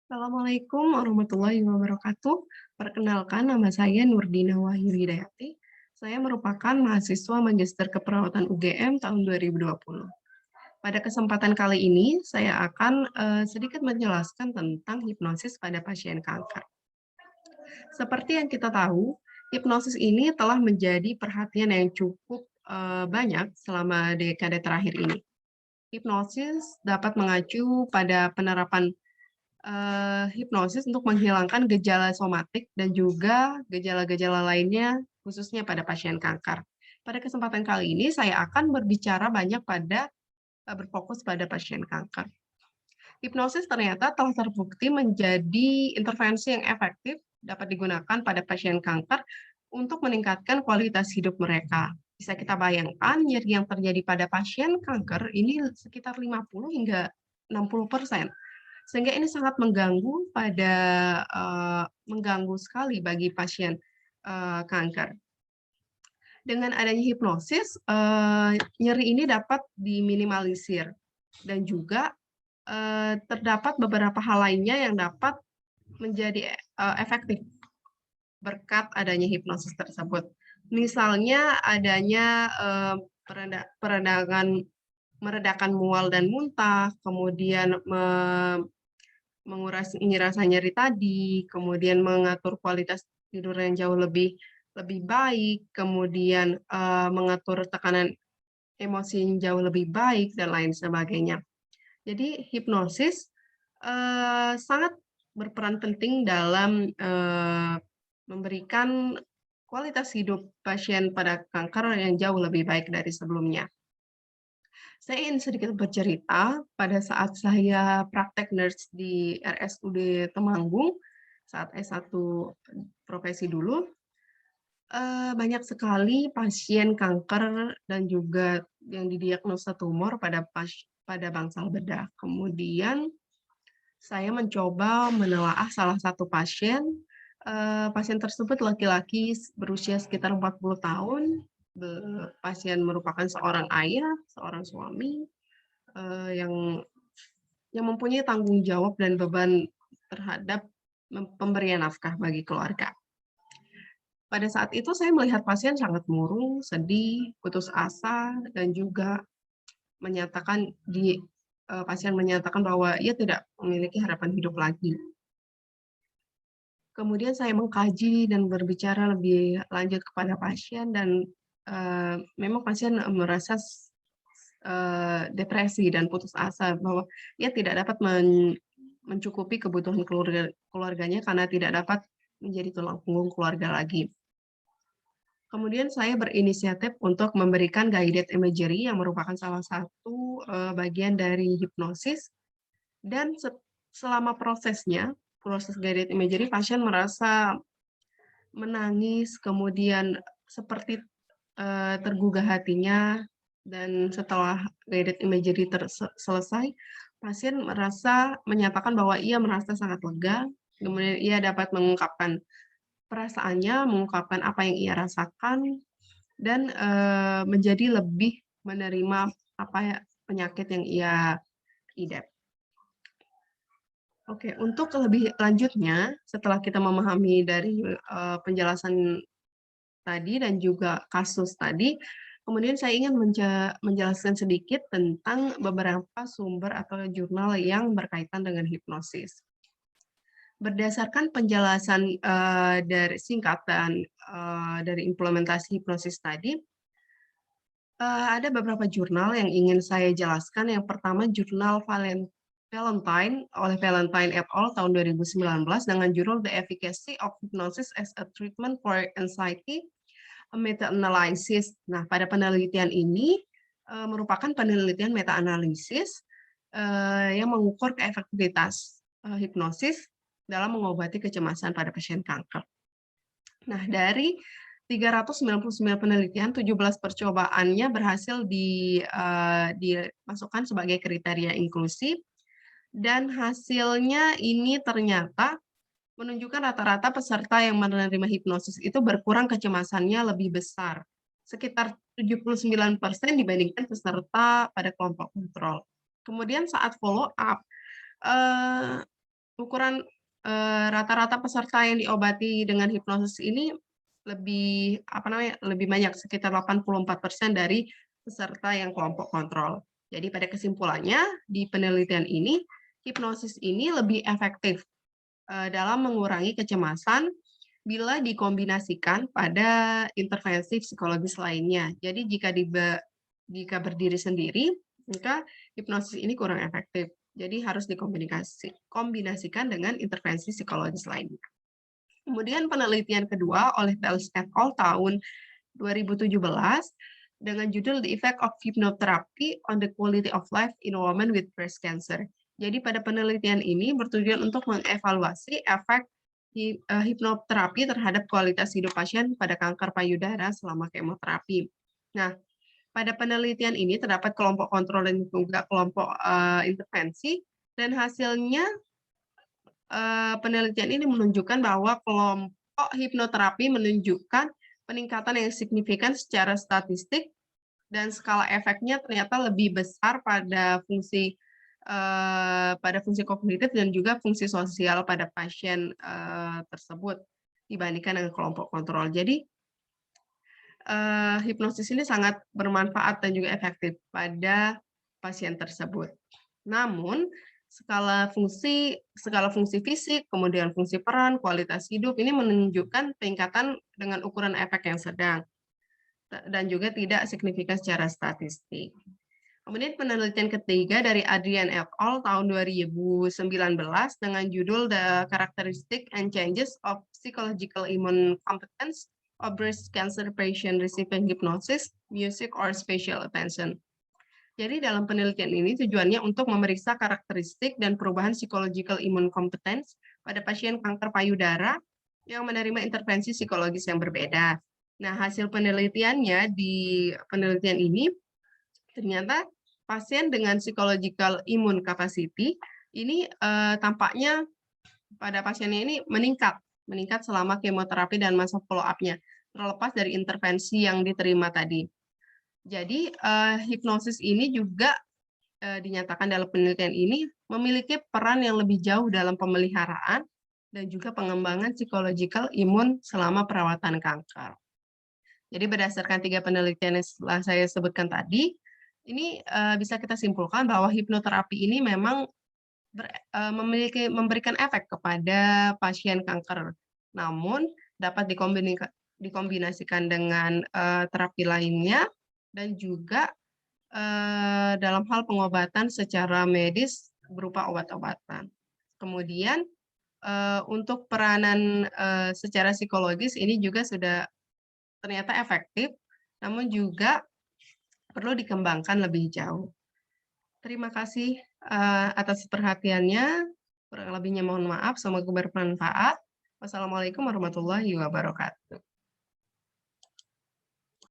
Assalamualaikum warahmatullahi wabarakatuh. Perkenalkan, nama saya Nurdina Wahyu Hidayati. Saya merupakan mahasiswa Magister Keperawatan UGM tahun 2020. Pada kesempatan kali ini, saya akan sedikit menjelaskan tentang hipnosis pada pasien kanker. Seperti yang kita tahu, hipnosis ini telah menjadi perhatian yang cukup banyak selama dekade terakhir ini. Hipnosis dapat mengacu pada penerapan hipnosis untuk menghilangkan gejala somatik dan juga gejala-gejala lainnya, khususnya pada pasien kanker. Pada kesempatan kali ini, saya akan berbicara banyak berfokus pada pasien kanker. Hipnosis ternyata telah terbukti menjadi intervensi yang efektif dapat digunakan pada pasien kanker untuk meningkatkan kualitas hidup mereka. Bisa kita bayangkan, nyeri yang terjadi pada pasien kanker ini sekitar 50 hingga 60%. Sehingga ini sangat mengganggu sekali bagi pasien kanker. Dengan adanya hipnosis, nyeri ini dapat diminimalisir dan juga terdapat beberapa hal lainnya yang dapat menjadi efektif berkat adanya hipnosis tersebut. Misalnya adanya meredakan mual dan muntah, kemudian mengurangi rasa nyeri tadi, kemudian mengatur kualitas tidur yang jauh lebih baik, kemudian mengatur tekanan emosi yang jauh lebih baik, dan lain sebagainya. Jadi hipnosis sangat berperan penting dalam memberikan kualitas hidup pasien pada kanker yang jauh lebih baik dari sebelumnya. Saya ingin sedikit bercerita, pada saat saya praktek nurse di RSUD Temanggung, saat S1 profesi dulu, banyak sekali pasien kanker dan juga yang didiagnosa tumor pada bangsal bedah. Kemudian saya mencoba menelaah salah satu pasien, pasien tersebut laki-laki berusia sekitar 40 tahun, pasien merupakan seorang ayah, seorang suami, yang mempunyai tanggung jawab dan beban terhadap pemberian nafkah bagi keluarga. Pada saat itu saya melihat pasien sangat murung, sedih, putus asa, dan juga pasien menyatakan bahwa ia tidak memiliki harapan hidup lagi. Kemudian saya mengkaji dan berbicara lebih lanjut kepada pasien, dan memang pasien merasa depresi dan putus asa bahwa ia tidak dapat mencukupi kebutuhan keluarganya karena tidak dapat menjadi tulang punggung keluarga lagi. Kemudian saya berinisiatif untuk memberikan guided imagery yang merupakan salah satu bagian dari hipnosis, dan selama proses guided imagery, pasien merasa menangis, kemudian seperti tergugah hatinya, dan setelah guided imagery selesai, pasien menyatakan bahwa ia merasa sangat lega, kemudian ia dapat mengungkapkan perasaannya, mengungkapkan apa yang ia rasakan, dan menjadi lebih menerima penyakit yang ia idap. Oke, untuk lebih lanjutnya, setelah kita memahami dari penjelasan tadi dan juga kasus tadi, kemudian saya ingin menjelaskan sedikit tentang beberapa sumber atau jurnal yang berkaitan dengan hipnosis. Berdasarkan penjelasan dari singkatan dari implementasi hipnosis tadi, ada beberapa jurnal yang ingin saya jelaskan. Yang pertama, jurnal Valentine oleh Valentine et al. Tahun 2019 dengan judul The Efficacy of Hypnosis as a Treatment for Anxiety, a Meta-Analysis. Nah, pada penelitian ini merupakan penelitian meta-analisis yang mengukur keefektivitas hipnosis dalam mengobati kecemasan pada pasien kanker. Nah, dari 399 penelitian, 17 percobaannya berhasil dimasukkan sebagai kriteria inklusif, dan hasilnya ini ternyata menunjukkan rata-rata peserta yang menerima hipnosis itu berkurang kecemasannya lebih besar, sekitar 79% dibandingkan peserta pada kelompok kontrol. Kemudian saat follow up, ukuran rata-rata peserta yang diobati dengan hipnosis ini lebih banyak, sekitar 84% dari peserta yang kelompok kontrol. Jadi pada kesimpulannya, di penelitian ini, hipnosis ini lebih efektif dalam mengurangi kecemasan bila dikombinasikan pada intervensi psikologis lainnya. Jadi jika berdiri sendiri, maka hipnosis ini kurang efektif. Jadi harus dikombinasikan dengan intervensi psikologis lainnya. Kemudian penelitian kedua oleh Bells et al. Tahun 2017 dengan judul The Effect of Hypnotherapy on the Quality of Life in Women with Breast Cancer. Jadi pada penelitian ini bertujuan untuk mengevaluasi efek hipnoterapi terhadap kualitas hidup pasien pada kanker payudara selama kemoterapi. Nah, pada penelitian ini terdapat kelompok kontrol dan juga kelompok intervensi, dan hasilnya penelitian ini menunjukkan bahwa kelompok hipnoterapi menunjukkan peningkatan yang signifikan secara statistik, dan skala efeknya ternyata lebih besar pada fungsi kognitif dan juga fungsi sosial pada pasien tersebut dibandingkan dengan kelompok kontrol. Jadi hipnosis ini sangat bermanfaat dan juga efektif pada pasien tersebut. Namun skala fungsi fisik, kemudian fungsi peran, kualitas hidup ini menunjukkan peningkatan dengan ukuran efek yang sedang dan juga tidak signifikan secara statistik. Kemudian penelitian ketiga dari Adrian et al. Tahun 2019 dengan judul The Characteristic and Changes of Psychological Immune Competence of Breast Cancer Patient Receiving Hypnosis, Music, or Spatial Attention. Jadi dalam penelitian ini tujuannya untuk memeriksa karakteristik dan perubahan psychological immune competence pada pasien kanker payudara yang menerima intervensi psikologis yang berbeda. Nah, hasil penelitiannya di penelitian ini ternyata pasien dengan psychological immune capacity ini tampaknya pada pasiennya ini meningkat selama kemoterapi dan masa follow up-nya, terlepas dari intervensi yang diterima tadi. Jadi hipnosis ini juga dinyatakan dalam penelitian ini memiliki peran yang lebih jauh dalam pemeliharaan dan juga pengembangan psychological imun selama perawatan kanker. Jadi berdasarkan 3 penelitian yang telah saya sebutkan tadi, ini bisa kita simpulkan bahwa hipnoterapi ini memang memberikan efek kepada pasien kanker. Namun dapat dikombinasikan dengan terapi lainnya dan juga dalam hal pengobatan secara medis berupa obat-obatan. Kemudian untuk peranan secara psikologis ini juga sudah ternyata efektif, namun juga perlu dikembangkan lebih jauh. Terima kasih atas perhatiannya. Kurang lebihnya mohon maaf, semoga bermanfaat. Wassalamualaikum warahmatullahi wabarakatuh.